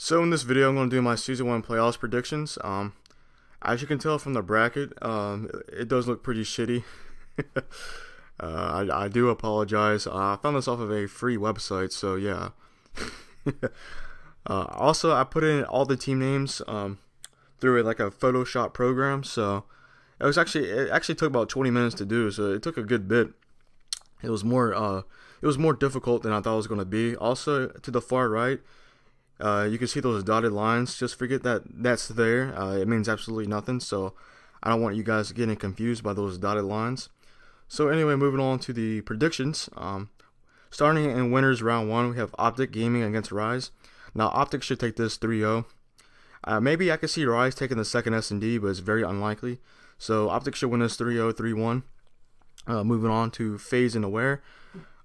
So in this video, I'm going to do my Season 1 playoffs predictions. As you can tell from the bracket, it does look pretty shitty. I do apologize. I found this off of a free website, so yeah. Also, I put in all the team names through like a Photoshop program, so it actually took about 20 minutes to do, so it took a good bit. It was more difficult than I thought it was going to be. Also, to the far right, you can see those dotted lines. Just forget that that's there. It means absolutely nothing, so I don't want you guys getting confused by those dotted lines. So anyway, moving on to the predictions. Starting in winners round 1, we have Optic gaming against Rise. Now, Optic should take this 3-0. Maybe I could see Rise taking the second S&D, but it's very unlikely. So Optic should win this 3-0, 3-1. Moving on to FaZe and Aware.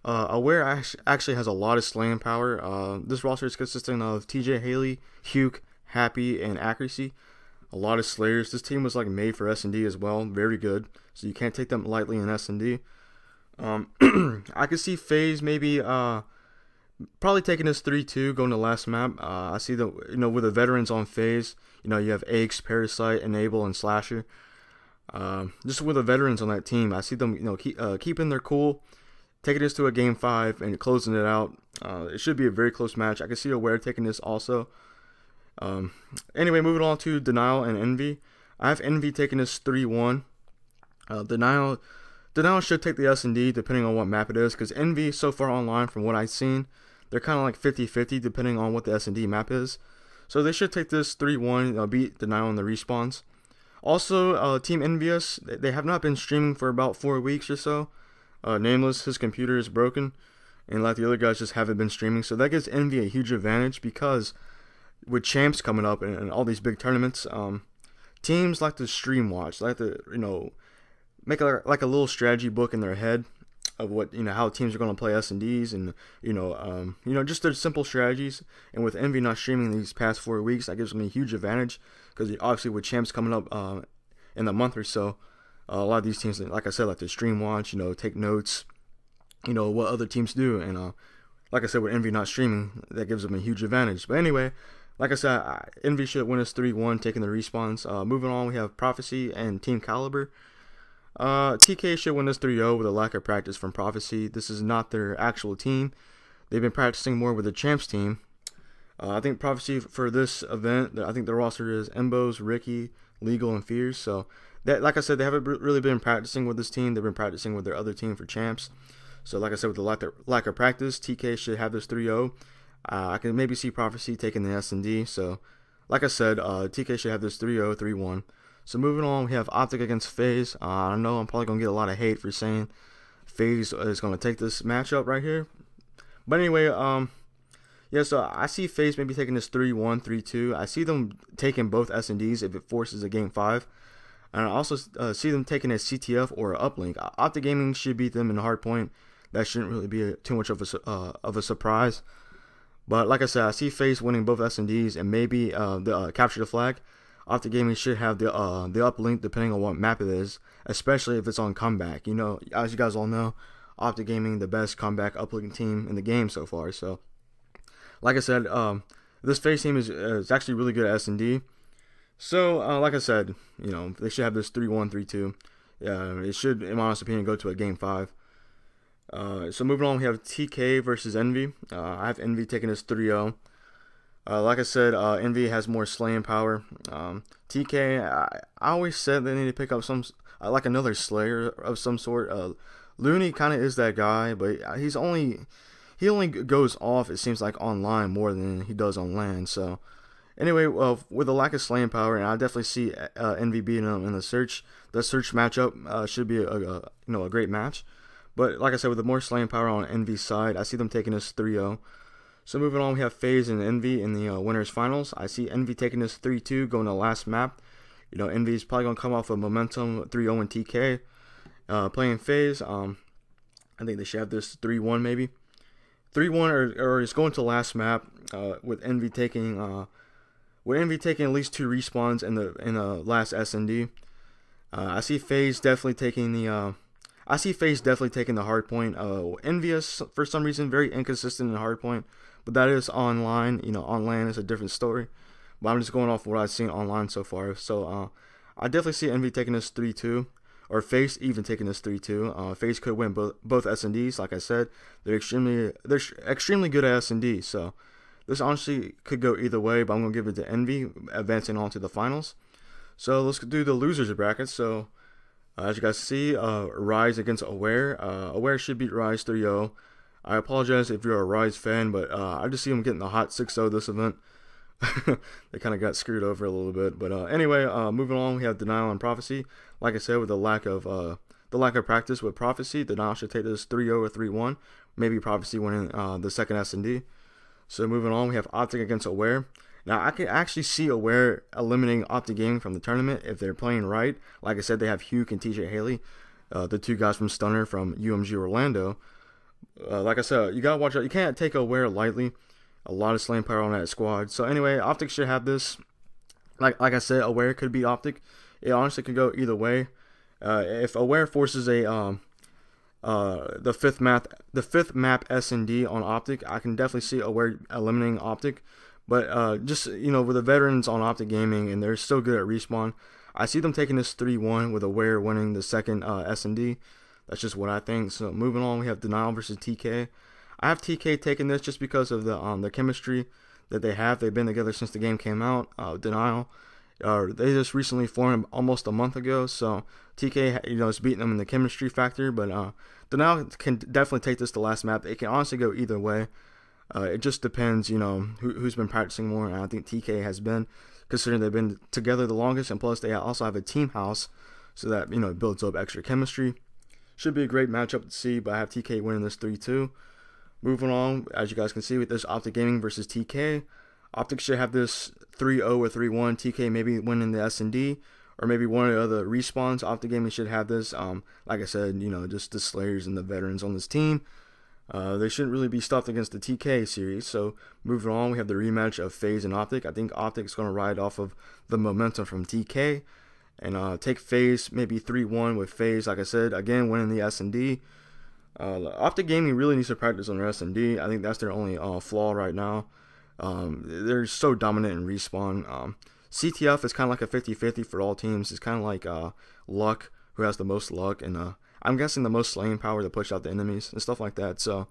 Aware actually has a lot of slaying power. This roster is consisting of TJ Haley, Huke, Happy, and Accuracy. A lot of slayers. This team was like made for S&D as well. Very good. So you can't take them lightly in S&D. I could see FaZe maybe probably taking this 3-2, going to last map. I see with the veterans on FaZe, you have Aches, Parasite, Enable, and Slasher. Just with the veterans on that team, I see them keeping their cool, taking this to a game 5 and closing it out. It should be a very close match. I can see Aware taking this also. Anyway, moving on to Denial and Envy. I have Envy taking this 3-1. Denial should take the S&D depending on what map it is, because Envy so far online, from what I've seen, they're kind of like 50-50 depending on what the S&D map is. So they should take this 3-1, beat Denial in the respawns. Also, Team Envious, they have not been streaming for about 4 weeks or so. Nameless, his computer is broken, and like the other guys just haven't been streaming. So that gives Envy a huge advantage, because with champs coming up and all these big tournaments, teams like to stream watch, like to make like a little strategy book in their head of what how teams are going to play S&Ds and just their simple strategies. And with Envy not streaming these past 4 weeks, that gives them a huge advantage, because obviously with champs coming up in a month or so, a lot of these teams, like I said, like to stream watch, take notes, what other teams do. And like I said, with Envy not streaming, that gives them a huge advantage. But anyway, like I said, Envy should win us 3-1, taking the respawns. Moving on, we have Prophecy and Team Caliber. TK should win this 3-0 with a lack of practice from Prophecy. This is not their actual team. They've been practicing more with the champs team. I think Prophecy for this event, I think the roster is Embos, Ricky, Legal, and Fears. So that, like I said, they haven't really been practicing with this team. They've been practicing with their other team for champs. So like I said, with the lack of practice, TK should have this 3-0. I can maybe see Prophecy taking the S&D. So like I said, TK should have this 3-0, 3-1. So moving on, we have Optic against FaZe. I know I'm probably going to get a lot of hate for saying FaZe is going to take this matchup right here. But anyway, yeah, so I see FaZe maybe taking this 3-1, 3-2. I see them taking both S&Ds if it forces a game 5. And I also see them taking a CTF or an uplink. Optic Gaming should beat them in the hardpoint. That shouldn't really be too much of a surprise. But like I said, I see FaZe winning both S&Ds and maybe capture the flag. Optic Gaming should have the uplink depending on what map it is, especially if it's on comeback. As you guys all know, Optic Gaming the best comeback uplink team in the game so far. So, like I said, this FaZe team is actually really good at S&D. So, like I said, they should have this 3-1, 3-2. It should, in my honest opinion, go to a game 5. So moving on, we have TK versus Envy. I have Envy taking this 3-0. Like I said, Envy has more slaying power. TK, I always said they need to pick up like another slayer of some sort. Looney kind of is that guy, but he only goes off, it seems like, online more than he does on LAN. So anyway, with a lack of slaying power, and I definitely see Envy beating him in the search. The search matchup should be a great match. But like I said, with the more slaying power on Envy's side, I see them taking this 3-0. So moving on, we have FaZe and Envy in the winners finals. I see Envy taking this 3-2, going to last map. Envy is probably going to come off of momentum 3-0 in TK. Playing FaZe, I think they should have this 3-1 maybe. 3-1 or it's going to last map with Envy taking at least 2 respawns in the last S&D. I see FaZe definitely taking the I see FaZe definitely taking the hard point. Envious for some reason very inconsistent in the hard point, but that is online. You know, on LAN is a different story. But I'm just going off what I've seen online so far. So I definitely see Envy taking this 3-2, or FaZe even taking this 3-2. FaZe could win both S&Ds. Like I said, they're extremely good at S&D. So this honestly could go either way, but I'm gonna give it to Envy, advancing on to the finals. So let's do the losers bracket. So as you guys see, Rise against Aware. Aware should beat Rise 3-0. I apologize if you're a Rise fan, but I just see them getting the hot 6-0 this event. They kind of got screwed over a little bit. But anyway, moving on, we have Denial and Prophecy. Like I said, with the lack of practice with Prophecy, Denial should take this 3-0 or 3-1. Maybe Prophecy winning the second S&D. So moving on, we have Optic against Aware. Now, I can actually see Aware eliminating Optic Gaming from the tournament if they're playing right. Like I said, they have Hugh and TJ Haley, the two guys from Stunner from UMG Orlando. Like I said, you gotta watch out. You can't take Aware lightly. A lot of slaying power on that squad. So anyway, Optic should have this. Like I said, Aware could beat Optic. It honestly could go either way. If Aware forces the fifth map S&D on Optic, I can definitely see Aware eliminating Optic. But just, you know, with the veterans on Optic Gaming, and they're so good at respawn, I see them taking this 3-1 with Aware winning the second S&D. That's just what I think. So moving on, we have Denial versus TK. I have TK taking this just because of the chemistry that they have. They've been together since the game came out. Denial, they just recently formed almost a month ago. So TK, you know, is beating them in the chemistry factor. But Denial can definitely take this to last map. It can honestly go either way. It just depends, you know, who's been practicing more. And I think TK has been, considering they've been together the longest. And plus, they also have a team house, so that, you know, it builds up extra chemistry. Should be a great matchup to see, but I have TK winning this 3-2. Moving on, as you guys can see, with this Optic Gaming versus TK. Optic should have this 3-0 or 3-1. TK maybe winning the S&D, or maybe one of the other respawns. Optic Gaming should have this. Like I said, you know, just the Slayers and the veterans on this team. They shouldn't really be stuffed against the TK series. So moving on, we have the rematch of FaZe and Optic. I think Optic is going to ride off of the momentum from TK and take FaZe maybe 3-1 with FaZe. Like I said, again winning the S&D. Optic Gaming really needs to practice on their S&D. I think that's their only flaw right now. They're so dominant in respawn. CTF is kind of like a 50-50 for all teams. It's kind of like Luck, who has the most luck, and I'm guessing the most slaying power to push out the enemies and stuff like that. So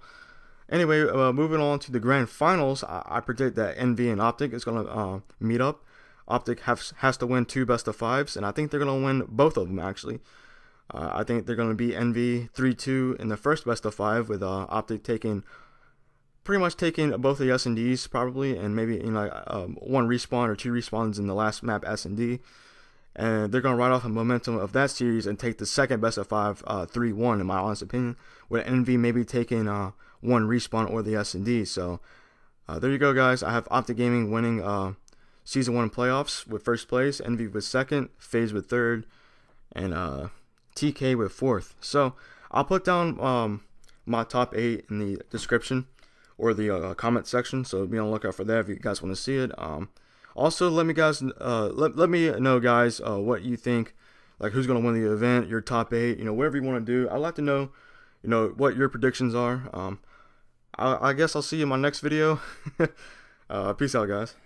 anyway, moving on to the grand finals, I predict that NV and Optic is going to meet up. Optic has to win 2 best-of-5s, and I think they're going to win both of them, actually. I think they're going to beat NV 3-2 in the first best-of-5, with Optic pretty much taking both the S&Ds probably, and maybe, you know, 1 respawn or 2 respawns in the last map S&D. And they're going to ride off the momentum of that series and take the second best-of-5 3-1, in my honest opinion, with NV maybe taking 1 respawn or the S&D. So there you go, guys. I have Optic Gaming winning Season 1 playoffs with first place, NV with second, FaZe with third, and TK with 4th. So I'll put down my top 8 in the description or the comment section, so be on the lookout for that if you guys want to see it. Also, let me know, guys, what you think, like who's gonna win the event, your top 8, you know, whatever you want to do. I'd like to know, you know, what your predictions are. I guess I'll see you in my next video. Peace out, guys.